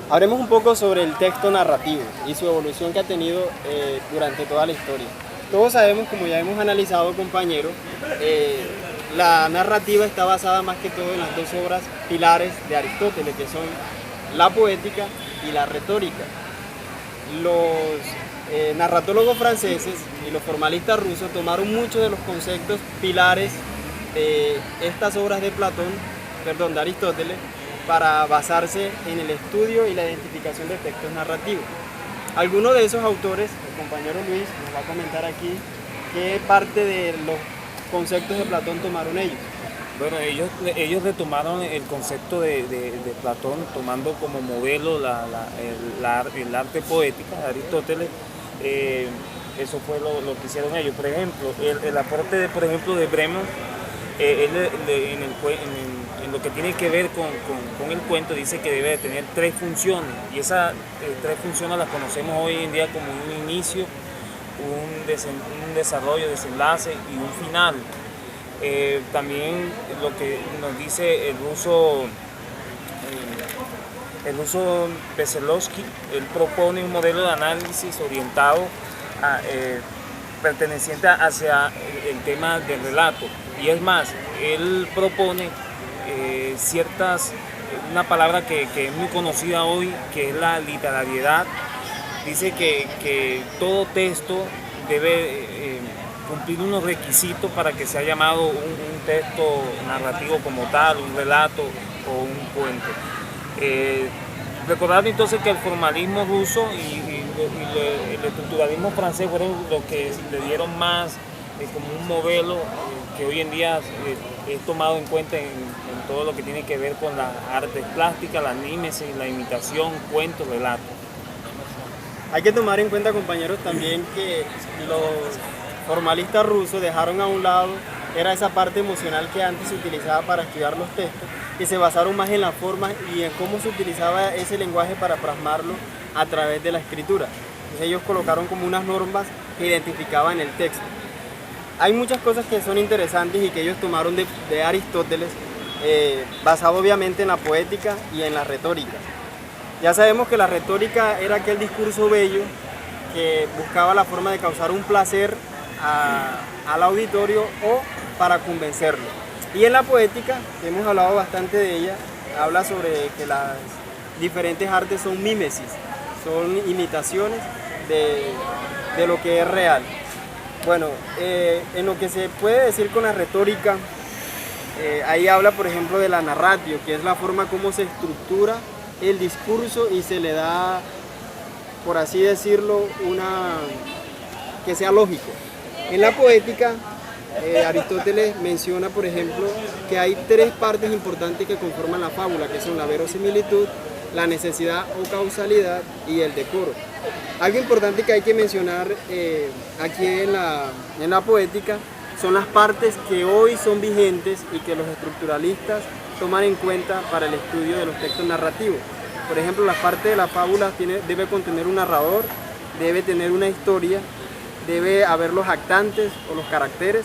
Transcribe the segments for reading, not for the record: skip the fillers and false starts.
Hablemos un poco sobre el texto narrativo y su evolución que ha tenido durante toda la historia. Todos sabemos, como ya hemos analizado, compañeros, la narrativa está basada más que todo en las dos obras pilares de Aristóteles, que son la poética y la retórica. Los narratólogos franceses y los formalistas rusos tomaron muchos de los conceptos pilares de estas obras de de Aristóteles, para basarse en el estudio y la identificación de textos narrativos. Algunos de esos autores, el compañero Luis nos va a comentar aquí qué parte de los conceptos de Platón tomaron ellos. Bueno, ellos retomaron el concepto de Platón, tomando como modelo el arte poética de Aristóteles. Eso fue lo que hicieron ellos. Por ejemplo, el aporte de Bremen, en lo que tiene que ver con el cuento, dice que debe de tener tres funciones, y esas tres funciones las conocemos hoy en día como un inicio, un desarrollo, desenlace y un final. También lo que nos dice el ruso Veselovsky, él propone un modelo de análisis orientado perteneciente hacia el tema del relato, y es más, él propone una palabra que es muy conocida hoy, que es la literariedad. Dice que todo texto debe cumplir unos requisitos para que sea llamado un texto narrativo como tal, un relato o un cuento. Recordar entonces que el formalismo ruso y el estructuralismo francés fueron los que le dieron más como un modelo que hoy en día es tomado en cuenta en todo lo que tiene que ver con las artes plásticas, la mímesis, la imitación, cuentos, relatos. Hay que tomar en cuenta, compañeros, también que los formalistas rusos dejaron a un lado esa parte emocional que antes se utilizaba para estudiar los textos, y se basaron más en la forma y en cómo se utilizaba ese lenguaje para plasmarlo a través de la escritura. Entonces ellos colocaron como unas normas que identificaban el texto. Hay muchas cosas que son interesantes y que ellos tomaron de Aristóteles, basado obviamente en la poética y en la retórica. Ya sabemos que la retórica era aquel discurso bello que buscaba la forma de causar un placer al auditorio o para convencerlo. Y en la poética, que hemos hablado bastante de ella, habla sobre que las diferentes artes son mímesis, son imitaciones de lo que es real. Bueno, en lo que se puede decir con la retórica, ahí habla, por ejemplo, de la narratio, que es la forma como se estructura el discurso y se le da, por así decirlo, que sea lógico. En la poética, Aristóteles menciona, por ejemplo, que hay tres partes importantes que conforman la fábula, que son la verosimilitud, la necesidad o causalidad y el decoro. Algo importante que hay que mencionar aquí en la poética son las partes que hoy son vigentes y que los estructuralistas toman en cuenta para el estudio de los textos narrativos. Por ejemplo, la parte de la fábula debe contener un narrador, debe tener una historia, debe haber los actantes o los caracteres,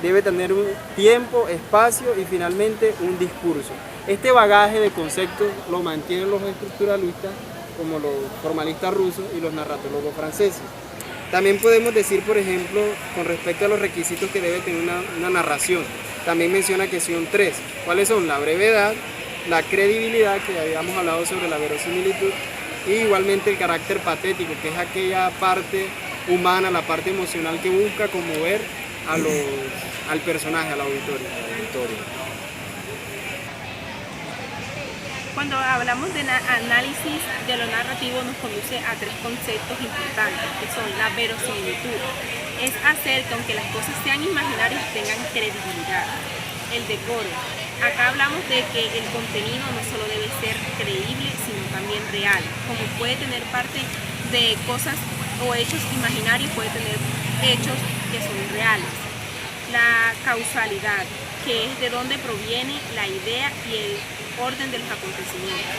debe tener un tiempo, espacio y finalmente un discurso. Este bagaje de conceptos lo mantienen los estructuralistas, como los formalistas rusos y los narratólogos franceses. También podemos decir, por ejemplo, con respecto a los requisitos que debe tener una narración, también menciona que son tres. ¿Cuáles son? La brevedad, la credibilidad, que habíamos hablado sobre la verosimilitud, y igualmente el carácter patético, que es aquella parte humana, la parte emocional que busca conmover al personaje, al auditorio. Cuando hablamos de análisis de lo narrativo, nos conduce a tres conceptos importantes, que son la verosimilitud. Es hacer que aunque las cosas sean imaginarias tengan credibilidad. El decoro. Acá hablamos de que el contenido no solo debe ser creíble, sino también real. Como puede tener parte de cosas o hechos imaginarios, puede tener hechos que son reales. La causalidad, que es de dónde proviene la idea y el orden de los acontecimientos.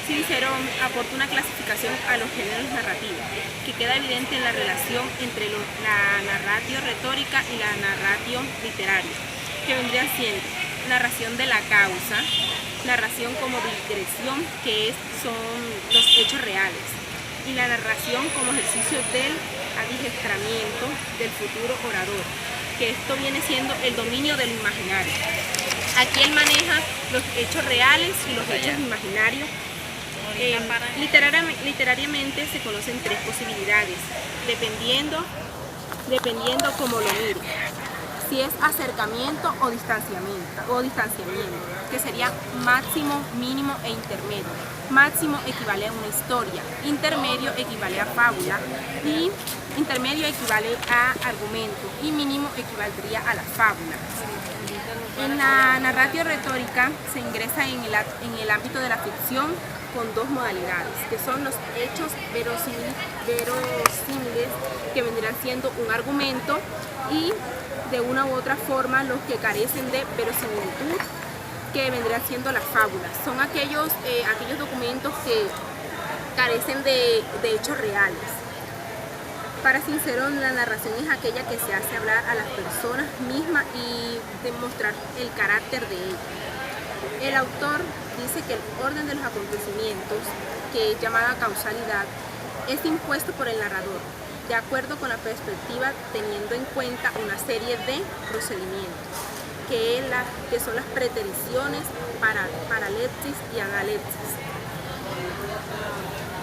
Cicerón aporta una clasificación a los géneros narrativos, que queda evidente en la relación entre la narratio retórica y la narratio literaria, que vendría siendo narración de la causa, narración como digresión, son los hechos reales, y la narración como ejercicio del adiestramiento del futuro orador, que esto viene siendo el dominio del imaginario. Aquí él maneja los hechos reales y los hechos imaginarios. Literariamente se conocen tres posibilidades, dependiendo cómo lo mire. Si es acercamiento o distanciamiento, que sería máximo, mínimo e intermedio. Máximo equivale a una historia, intermedio equivale a fábula, y intermedio equivale a argumento, y mínimo equivaldría a la fábula. En la narratio retórica se ingresa en el ámbito de la ficción con dos modalidades, que son los hechos verosímiles, que vendrán siendo un argumento, y de una u otra forma los que carecen de verosimilitud, que vendrán siendo las fábulas. Son aquellos documentos que carecen de hechos reales. Para Cicerón, la narración es aquella que se hace hablar a las personas mismas y demostrar el carácter de ellas. El autor dice que el orden de los acontecimientos, que es llamada causalidad, es impuesto por el narrador, de acuerdo con la perspectiva, teniendo en cuenta una serie de procedimientos, que son las pretericiones, paralepsis y analepsis.